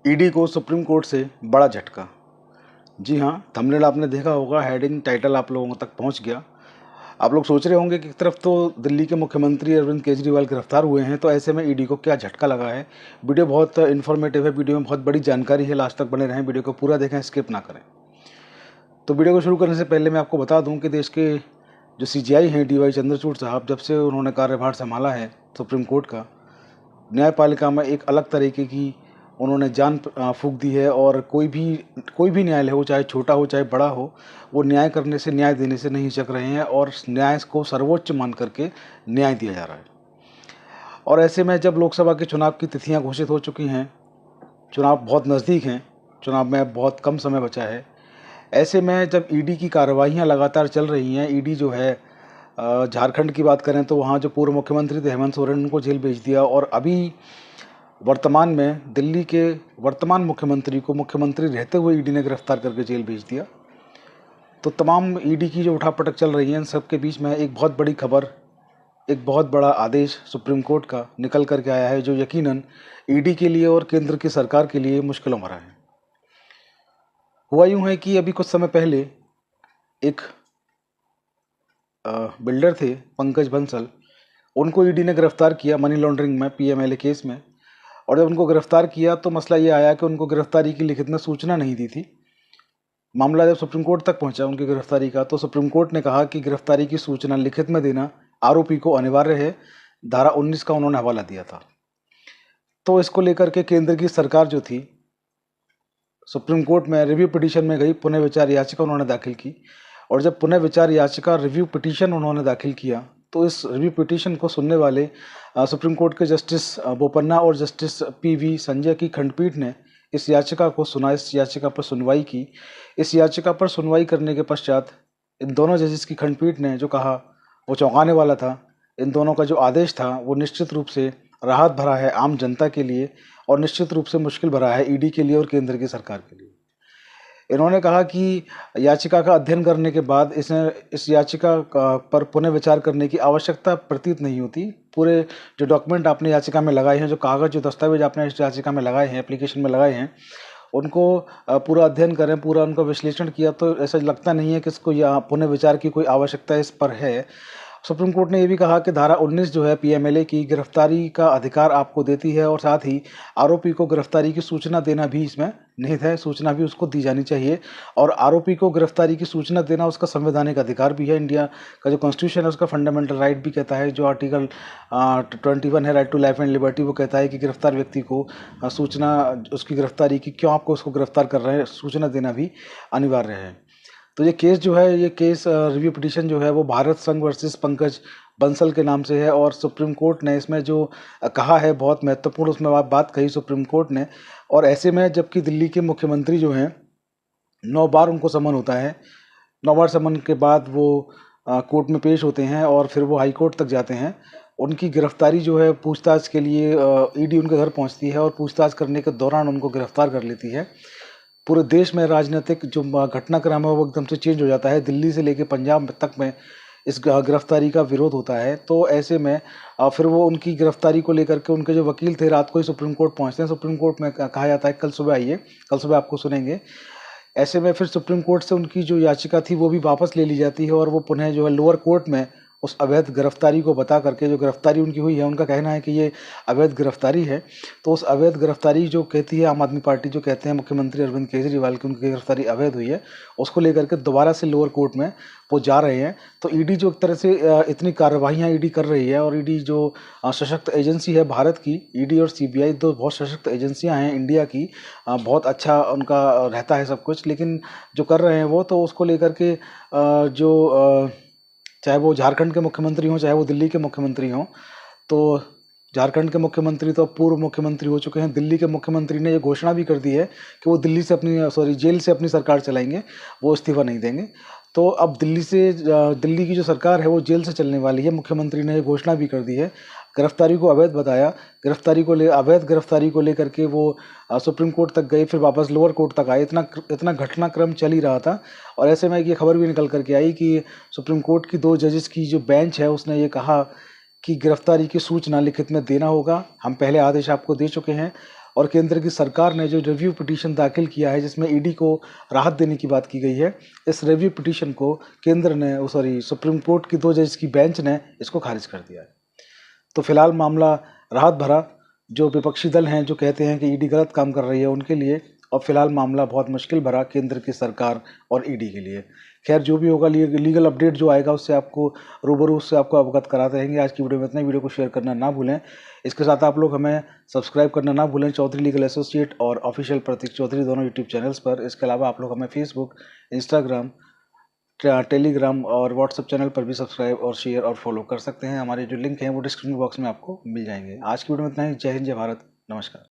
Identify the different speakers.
Speaker 1: ED को supreme court से बड़ा झटका। जी हाँ, थंबनेल आपने देखा होगा, हेडिंग टाइटल आप लोगों तक पहुंच गया। आप लोग सोच रहे होंगे कि एक तरफ तो दिल्ली के मुख्यमंत्री अरविंद केजरीवाल गिरफ्तार हुए हैं, तो ऐसे में ईडी को क्या झटका लगा है। वीडियो बहुत इन्फॉर्मेटिव है, वीडियो में बहुत बड़ी जानकारी है, लास्ट तक बने रहें, वीडियो को पूरा देखें, स्किप ना करें। तो वीडियो को शुरू करने से पहले मैं आपको बता दूं कि देश के जो सीजीआई हैं डीवाई चंद्रचूड़ साहब, जब से उन्होंने कार्यभार संभाला है सुप्रीम कोर्ट का, न्यायपालिका में एक अलग तरीके की उन्होंने जान फूंक दी है। और कोई भी न्यायालय हो, चाहे छोटा हो चाहे बड़ा हो, वो न्याय करने से, न्याय देने से नहीं हिचक रहे हैं और न्याय को सर्वोच्च मान करके न्याय दिया जा रहा है। और ऐसे में जब लोकसभा के चुनाव की तिथियां घोषित हो चुकी हैं, चुनाव बहुत नज़दीक हैं, चुनाव में बहुत कम समय बचा है, ऐसे में जब ईडी की कार्रवाइयाँ लगातार चल रही हैं, ईडी जो है झारखंड की बात करें तो वहाँ जो पूर्व मुख्यमंत्री थे हेमंत सोरेन, उनको जेल भेज दिया। और अभी वर्तमान में दिल्ली के वर्तमान मुख्यमंत्री को मुख्यमंत्री रहते हुए ईडी ने गिरफ्तार करके जेल भेज दिया। तो तमाम ईडी की जो उठापटक चल रही है, इन सब के बीच में एक बहुत बड़ी खबर, एक बहुत बड़ा आदेश सुप्रीम कोर्ट का निकल करके आया है, जो यकीनन ईडी के लिए और केंद्र की सरकार के लिए मुश्किलों भरा है। हुआ यूँ है कि अभी कुछ समय पहले एक बिल्डर थे पंकज बंसल, उनको ईडी ने गिरफ्तार किया मनी लॉन्ड्रिंग में, पीएमएलए केस में। और जब उनको गिरफ्तार किया तो मसला ये आया कि उनको गिरफ्तारी की लिखित में सूचना नहीं दी थी। मामला जब सुप्रीम कोर्ट तक पहुंचा उनकी गिरफ्तारी का, तो सुप्रीम कोर्ट ने कहा कि गिरफ्तारी की सूचना लिखित में देना आरोपी को अनिवार्य है। धारा 19 का उन्होंने हवाला दिया था। तो इसको लेकर के केंद्र की सरकार जो थी, सुप्रीम कोर्ट में रिव्यू पिटीशन में गई, पुनः विचार याचिका उन्होंने दाखिल की। और जब पुनः विचार याचिका, रिव्यू पिटीशन उन्होंने दाखिल किया, तो इस रिव्यू पिटीशन को सुनने वाले सुप्रीम कोर्ट के जस्टिस बोपन्ना और जस्टिस पीवी संजय की खंडपीठ ने इस याचिका को सुना, इस याचिका पर सुनवाई की। इस याचिका पर सुनवाई करने के पश्चात इन दोनों जजेस की खंडपीठ ने जो कहा वो चौंकाने वाला था। इन दोनों का जो आदेश था वो निश्चित रूप से राहत भरा है आम जनता के लिए, और निश्चित रूप से मुश्किल भरा है ईडी के लिए और केंद्र की सरकार के लिए। इन्होंने कहा कि याचिका का अध्ययन करने के बाद इस याचिका पर पुनः विचार करने की आवश्यकता प्रतीत नहीं होती। पूरे जो डॉक्यूमेंट आपने याचिका में लगाए हैं, जो कागज़, जो दस्तावेज आपने इस याचिका में लगाए हैं, एप्लीकेशन में लगाए हैं, उनको पूरा अध्ययन करें, पूरा उनका विश्लेषण किया, तो ऐसा लगता नहीं है कि इसको या पुनः विचार की कोई आवश्यकता इस पर है। सुप्रीम कोर्ट ने ये भी कहा कि धारा 19 जो है पीएमएलए की, गिरफ्तारी का अधिकार आपको देती है, और साथ ही आरोपी को गिरफ्तारी की सूचना देना भी इसमें निहित है, सूचना भी उसको दी जानी चाहिए। और आरोपी को गिरफ्तारी की सूचना देना उसका संवैधानिक अधिकार भी है। इंडिया का जो कॉन्स्टिट्यूशन है उसका फंडामेंटल राइट भी कहता है, जो आर्टिकल 21 है, right to life and liberty, वो कहता है कि गिरफ्तार व्यक्ति को सूचना, उसकी गिरफ्तारी की, क्यों आपको उसको गिरफ्तार कर रहे हैं, सूचना देना भी अनिवार्य है। तो ये केस जो है, ये केस रिव्यू पिटीशन जो है वो भारत संघ वर्सेस पंकज बंसल के नाम से है। और सुप्रीम कोर्ट ने इसमें जो कहा है, बहुत महत्वपूर्ण उसमें बात कही सुप्रीम कोर्ट ने। और ऐसे में जबकि दिल्ली के मुख्यमंत्री जो हैं, 9 बार उनको समन होता है, 9 बार समन के बाद वो कोर्ट में पेश होते हैं और फिर वो हाई कोर्ट तक जाते हैं। उनकी गिरफ्तारी जो है, पूछताछ के लिए ईडी उनके घर पहुंचती है और पूछताछ करने के दौरान उनको गिरफ्तार कर लेती है। पूरे देश में राजनीतिक जो घटनाक्रम है वो एकदम से चेंज हो जाता है। दिल्ली से लेकर पंजाब तक में इस गिरफ्तारी का विरोध होता है। तो ऐसे में फिर वो उनकी गिरफ्तारी को लेकर के उनके जो वकील थे, रात को ही सुप्रीम कोर्ट पहुंचते हैं। सुप्रीम कोर्ट में कहा जाता है कल सुबह आइए, कल सुबह आपको सुनेंगे। ऐसे में फिर सुप्रीम कोर्ट से उनकी जो याचिका थी वो भी वापस ले ली जाती है, और वो पुनः जो है लोअर कोर्ट में उस अवैध गिरफ्तारी को बता करके, जो गिरफ्तारी उनकी हुई है, उनका कहना है कि ये अवैध गिरफ्तारी है, तो उस अवैध गिरफ्तारी जो कहती है आम आदमी पार्टी, जो कहते हैं मुख्यमंत्री अरविंद केजरीवाल की उनकी गिरफ्तारी अवैध हुई है, उसको लेकर के दोबारा से लोअर कोर्ट में वो जा रहे हैं। तो ईडी जो एक तरह से इतनी कार्रवाइयाँ ईडी कर रही है, और ईडी जो सशक्त एजेंसी है भारत की, ईडी और सीबीआई दो बहुत सशक्त एजेंसियां हैं इंडिया की, बहुत अच्छा उनका रहता है सब कुछ। लेकिन जो कर रहे हैं वो, तो उसको लेकर के चाहे वो झारखंड के मुख्यमंत्री हों, चाहे वो दिल्ली के मुख्यमंत्री हों, तो झारखंड के मुख्यमंत्री तो पूर्व मुख्यमंत्री हो चुके हैं। दिल्ली के मुख्यमंत्री ने ये घोषणा भी कर दी है कि वो जेल से अपनी सरकार चलाएंगे, वो इस्तीफा नहीं देंगे। तो अब दिल्ली की जो सरकार है वो जेल से चलने वाली है। मुख्यमंत्री ने ये घोषणा भी कर दी है, गिरफ्तारी को अवैध बताया, अवैध गिरफ्तारी को लेकर के वो सुप्रीम कोर्ट तक गए, फिर वापस लोअर कोर्ट तक आए। इतना घटनाक्रम चल ही रहा था। और ऐसे में ये खबर भी निकल करके आई कि सुप्रीम कोर्ट की 2 जजेस की जो बेंच है, उसने ये कहा कि गिरफ्तारी की सूचना लिखित में देना होगा। हम पहले आदेश आपको दे चुके हैं, और केंद्र की सरकार ने जो रिव्यू पिटीशन दाखिल किया है जिसमें ईडी को राहत देने की बात की गई है, इस रिव्यू पिटीशन को केंद्र ने सुप्रीम कोर्ट की 2 जज की बेंच ने इसको खारिज कर दिया है। तो फिलहाल मामला राहत भरा, जो विपक्षी दल हैं जो कहते हैं कि ईडी गलत काम कर रही है उनके लिए, और फिलहाल मामला बहुत मुश्किल भरा केंद्र की सरकार और ईडी के लिए। खैर जो भी होगा, लीगल अपडेट जो आएगा उससे आपको रूबरू उससे आपको अवगत कराते रहेंगे। आज की वीडियो में इतना ही। वीडियो को शेयर करना ना भूलें। इसके साथ आप लोग हमें सब्सक्राइब करना ना भूलें चौधरी लीगल एसोसिएट और ऑफिशियल प्रतीक चौधरी दोनों यूट्यूब चैनल्स पर। इसके अलावा आप लोग हमें फेसबुक, इंस्टाग्राम, टेलीग्राम और व्हाट्सएप चैनल पर भी सब्सक्राइब और शेयर और फॉलो कर सकते हैं। हमारे जो लिंक हैं वो डिस्क्रिप्शन बॉक्स में आपको मिल जाएंगे। आज की वीडियो में इतना ही। जय हिंद, जय भारत, नमस्कार।